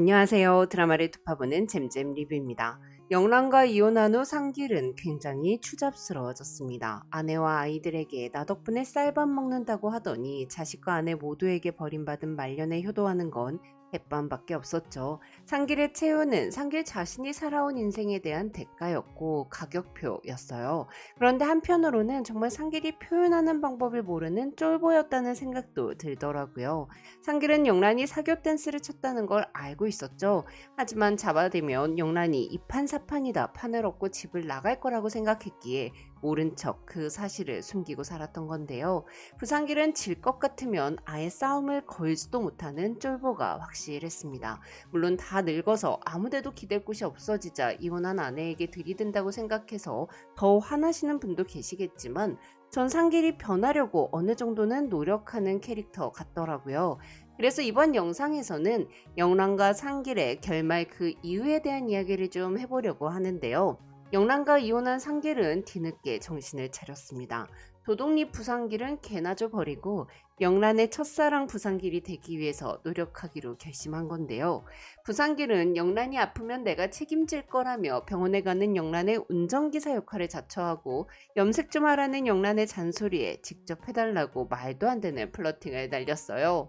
안녕하세요. 드라마를 곱씹어보는 잼잼 리뷰입니다. 영란과 이혼한 후 상길은 굉장히 추잡스러워졌습니다. 아내와 아이들에게 나 덕분에 쌀밥 먹는다고 하더니 자식과 아내 모두에게 버림받은 말년에 효도하는 건 햇밤밖에 없었죠. 상길의 최후는 상길 자신이 살아온 인생에 대한 대가였고 가격표였어요. 그런데 한편으로는 정말 상길이 표현하는 방법을 모르는 쫄보였다는 생각도 들더라고요. 상길은 영란이 사교 댄스를 쳤다는 걸 알고 있었죠. 하지만 잡아대면 영란이 이판사판이다 판을 얻고 집을 나갈 거라고 생각했기에 모른 척 그 사실을 숨기고 살았던 건데요. 부상길은 질 것 같으면 아예 싸움을 걸지도 못하는 쫄보가 확실했습니다. 물론 다 늙어서 아무데도 기댈 곳이 없어지자 이혼한 아내에게 들이댄다고 생각해서 더 화나시는 분도 계시겠지만 전 상길이 변하려고 어느 정도는 노력하는 캐릭터 같더라고요. 그래서 이번 영상에서는 영란과 상길의 결말 그 이유에 대한 이야기를 좀 해보려고 하는데요. 영란과 이혼한 상길은 뒤늦게 정신을 차렸습니다. 도독립 부상길은 개나줘 버리고 영란의 첫사랑 부상길이 되기 위해서 노력하기로 결심한 건데요. 부상길은 영란이 아프면 내가 책임질 거라며 병원에 가는 영란의 운전기사 역할을 자처하고 염색 좀 하라는 영란의 잔소리에 직접 해달라고 말도 안 되는 플러팅을 날렸어요.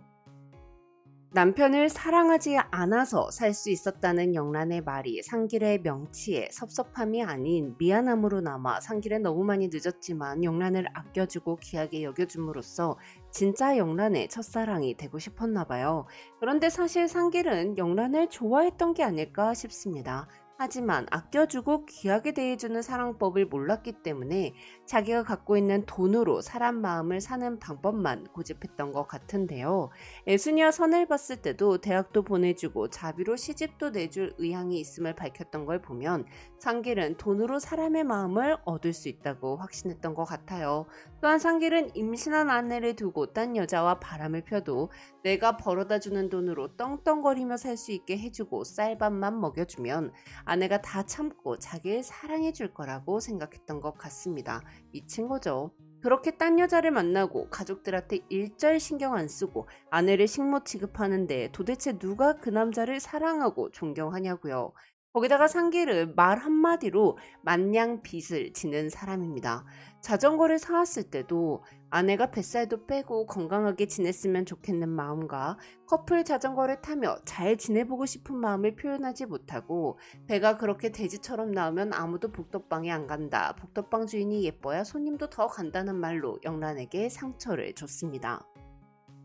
남편을 사랑하지 않아서 살 수 있었다는 영란의 말이 상길의 명치에 섭섭함이 아닌 미안함으로 남아 상길은 너무 많이 늦었지만 영란을 아껴주고 귀하게 여겨줌으로써 진짜 영란의 첫사랑이 되고 싶었나 봐요. 그런데 사실 상길은 영란을 좋아했던 게 아닐까 싶습니다. 하지만 아껴주고 귀하게 대해주는 사랑법을 몰랐기 때문에 자기가 갖고 있는 돈으로 사람 마음을 사는 방법만 고집했던 것 같은데요. 애순이와 선을 봤을 때도 대학도 보내주고 자비로 시집도 내줄 의향이 있음을 밝혔던 걸 보면 상길은 돈으로 사람의 마음을 얻을 수 있다고 확신했던 것 같아요. 또한 상길은 임신한 아내를 두고 딴 여자와 바람을 펴도 내가 벌어다주는 돈으로 떵떵거리며 살 수 있게 해주고 쌀밥만 먹여주면 아내가 다 참고 자기를 사랑해 줄 거라고 생각했던 것 같습니다. 미친 거죠. 그렇게 딴 여자를 만나고 가족들한테 일절 신경 안 쓰고 아내를 식모 취급하는데 도대체 누가 그 남자를 사랑하고 존경하냐고요. 거기다가 상길은 말 한마디로 마냥 빚을 지는 사람입니다. 자전거를 사왔을 때도 아내가 뱃살도 빼고 건강하게 지냈으면 좋겠는 마음과 커플 자전거를 타며 잘 지내보고 싶은 마음을 표현하지 못하고 배가 그렇게 돼지처럼 나오면 아무도 복덕방에 안 간다. 복덕방 주인이 예뻐야 손님도 더 간다는 말로 영란에게 상처를 줬습니다.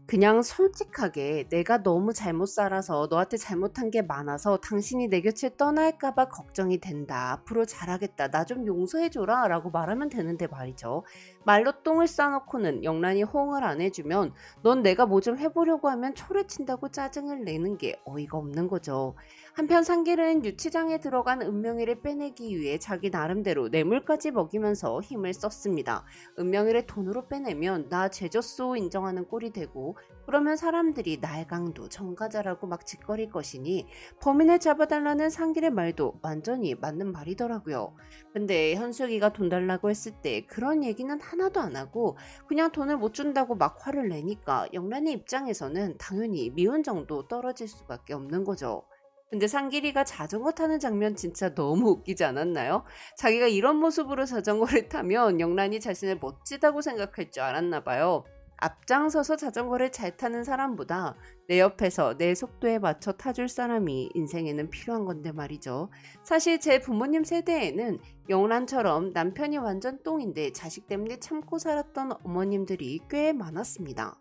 그냥 솔직하게 내가 너무 잘못 살아서 너한테 잘못한 게 많아서 당신이 내 곁을 떠날까봐 걱정이 된다. 앞으로 잘하겠다. 나 좀 용서해줘라 라고 말하면 되는데 말이죠. 말로 똥을 싸놓고는 영란이 호응을 안 해주면 넌 내가 뭐 좀 해보려고 하면 초를 친다고 짜증을 내는 게 어이가 없는 거죠. 한편 상길은 유치장에 들어간 은명이를 빼내기 위해 자기 나름대로 뇌물까지 먹이면서 힘을 썼습니다. 은명이를 돈으로 빼내면 나 죄졌소 인정하는 꼴이 되고 그러면 사람들이 날강도 정가자라고 막 짓거릴 것이니 범인을 잡아달라는 상길의 말도 완전히 맞는 말이더라고요. 근데 현숙이가 돈 달라고 했을 때 그런 얘기는 하나도 안 하고 그냥 돈을 못 준다고 막 화를 내니까 영란의 입장에서는 당연히 미운 정도 떨어질 수밖에 없는 거죠. 근데 상길이가 자전거 타는 장면 진짜 너무 웃기지 않았나요? 자기가 이런 모습으로 자전거를 타면 영란이 자신을 멋지다고 생각할 줄 알았나 봐요. 앞장서서 자전거를 잘 타는 사람보다 내 옆에서 내 속도에 맞춰 타줄 사람이 인생에는 필요한 건데 말이죠. 사실 제 부모님 세대에는 영란처럼 남편이 완전 똥인데 자식 때문에 참고 살았던 어머님들이 꽤 많았습니다.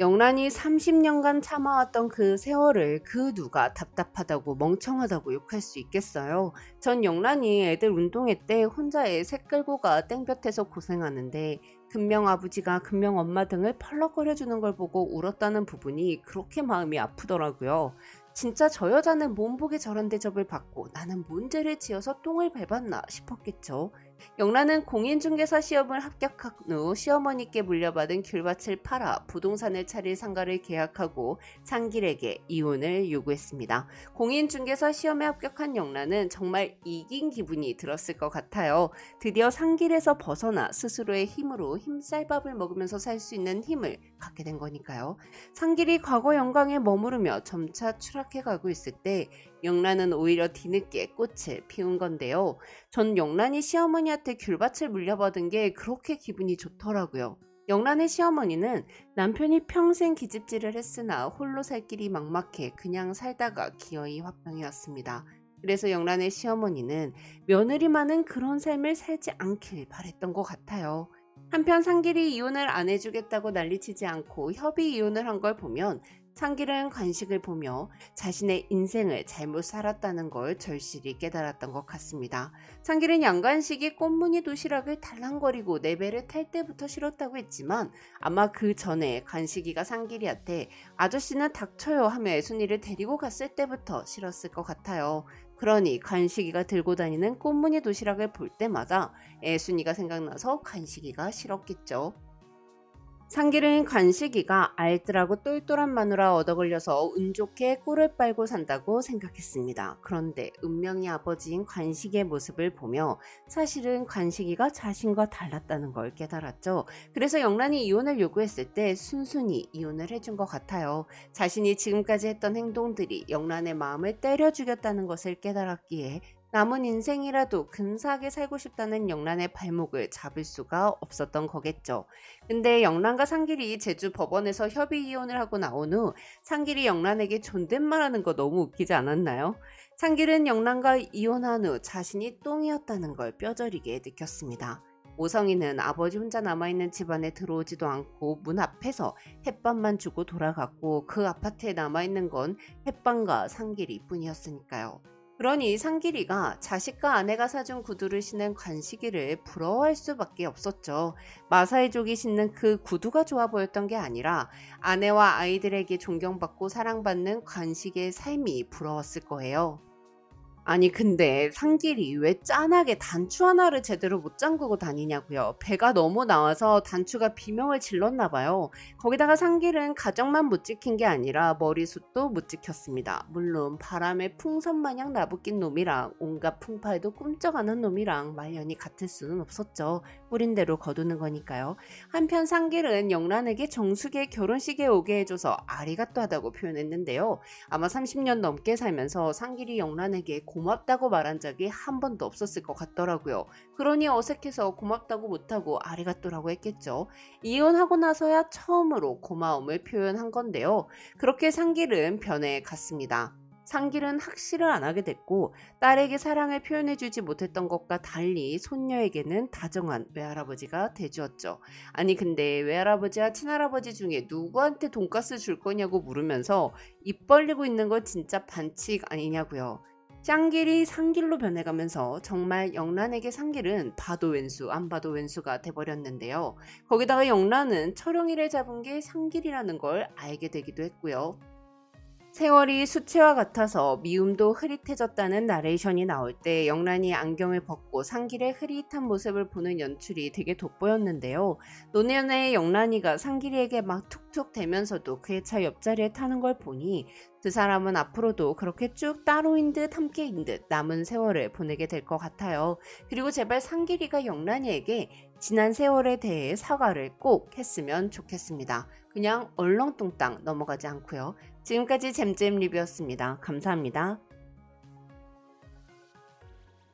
영란이 30년간 참아왔던 그 세월을 그 누가 답답하다고 멍청하다고 욕할 수 있겠어요. 전 영란이 애들 운동회 때 혼자 애 새 끌고 가 땡볕에서 고생하는데 금명 아버지가 금명 엄마 등을 펄럭거려주는 걸 보고 울었다는 부분이 그렇게 마음이 아프더라고요. 진짜 저 여자는 몸복에 저런 대접을 받고 나는 뭔 죄를 지어서 똥을 밟았나 싶었겠죠. 영란은 공인중개사 시험을 합격한 후 시어머니께 물려받은 귤밭을 팔아 부동산을 차릴 상가를 계약하고 상길에게 이혼을 요구했습니다. 공인중개사 시험에 합격한 영란은 정말 이긴 기분이 들었을 것 같아요. 드디어 상길에서 벗어나 스스로의 힘으로 힘쌀밥을 먹으면서 살 수 있는 힘을 갖게 된 거니까요. 상길이 과거 영광에 머무르며 점차 추락해가고 있을 때 영란은 오히려 뒤늦게 꽃을 피운 건데요. 전 영란이 시어머니한테 귤밭을 물려받은 게 그렇게 기분이 좋더라고요. 영란의 시어머니는 남편이 평생 기집질을 했으나 홀로 살 길이 막막해 그냥 살다가 기어이 화병이 왔습니다. 그래서 영란의 시어머니는 며느리 많은 그런 삶을 살지 않길 바랬던 것 같아요. 한편 상길이 이혼을 안 해주겠다고 난리치지 않고 협의 이혼을 한 걸 보면 상길은 관식을 보며 자신의 인생을 잘못 살았다는 걸 절실히 깨달았던 것 같습니다. 상길은 양관식이 꽃무늬 도시락을 달랑거리고 내 배를 탈 때부터 싫었다고 했지만 아마 그 전에 관식이가 상길이한테 아저씨는 닥쳐요 하며 애순이를 데리고 갔을 때부터 싫었을 것 같아요. 그러니 관식이가 들고 다니는 꽃무늬 도시락을 볼 때마다 애순이가 생각나서 관식이가 싫었겠죠. 상길은 관식이가 알뜰하고 똘똘한 마누라 얻어걸려서 운 좋게 꿀을 빨고 산다고 생각했습니다. 그런데 운명의 아버지인 관식의 모습을 보며 사실은 관식이가 자신과 달랐다는 걸 깨달았죠. 그래서 영란이 이혼을 요구했을 때 순순히 이혼을 해준 것 같아요. 자신이 지금까지 했던 행동들이 영란의 마음을 때려 죽였다는 것을 깨달았기에 남은 인생이라도 근사하게 살고 싶다는 영란의 발목을 잡을 수가 없었던 거겠죠. 근데 영란과 상길이 제주 법원에서 협의 이혼을 하고 나온 후 상길이 영란에게 존댓말하는 거 너무 웃기지 않았나요? 상길은 영란과 이혼한 후 자신이 똥이었다는 걸 뼈저리게 느꼈습니다. 오성이는 아버지 혼자 남아있는 집안에 들어오지도 않고 문 앞에서 햇반만 주고 돌아갔고 그 아파트에 남아있는 건 햇반과 상길이 뿐이었으니까요. 그러니 상길이가 자식과 아내가 사준 구두를 신은 관식이를 부러워할 수밖에 없었죠. 마사이족이 신는 그 구두가 좋아 보였던 게 아니라 아내와 아이들에게 존경받고 사랑받는 관식의 삶이 부러웠을 거예요. 아니 근데 상길이 왜 짠하게 단추 하나를 제대로 못 잠그고 다니냐고요. 배가 너무 나와서 단추가 비명을 질렀나 봐요. 거기다가 상길은 가정만 못 지킨 게 아니라 머리숱도 못 지켰습니다. 물론 바람에 풍선 마냥 나부낀 놈이랑 온갖 풍파에도 꿈쩍하는 놈이랑 말년이 같을 수는 없었죠. 뿌린 대로 거두는 거니까요. 한편 상길은 영란에게 정숙의 결혼식에 오게 해줘서 아리가또하다고 표현했는데요. 아마 30년 넘게 살면서 상길이 영란에게 고맙다고 말한 적이 한 번도 없었을 것 같더라고요. 그러니 어색해서 고맙다고 못하고 아리가또라고 했겠죠. 이혼하고 나서야 처음으로 고마움을 표현한 건데요. 그렇게 상길은 변해갔습니다. 상길은 학시를 안 하게 됐고 딸에게 사랑을 표현해주지 못했던 것과 달리 손녀에게는 다정한 외할아버지가 돼주었죠. 아니 근데 외할아버지와 친할아버지 중에 누구한테 돈가스 줄 거냐고 물으면서 입 벌리고 있는 거 진짜 반칙 아니냐고요. 짱길이 상길로 변해가면서 정말 영란에게 상길은 봐도 왼수 안 봐도 왼수가 돼버렸는데요. 거기다가 영란은 철영이를 잡은 게 상길이라는 걸 알게 되기도 했고요. 세월이 수채화 같아서 미움도 흐릿해졌다는 나레이션이 나올 때 영란이 안경을 벗고 상길의 흐릿한 모습을 보는 연출이 되게 돋보였는데요. 노년의 영란이가 상길이에게 막 툭툭 대면서도 그의 차 옆자리에 타는 걸 보니 두 사람은 앞으로도 그렇게 쭉 따로인 듯 함께인 듯 남은 세월을 보내게 될 것 같아요. 그리고 제발 상길이가 영란이에게 지난 세월에 대해 사과를 꼭 했으면 좋겠습니다. 그냥 얼렁뚱땅 넘어가지 않고요. 지금까지 잼잼 리뷰였습니다. 감사합니다.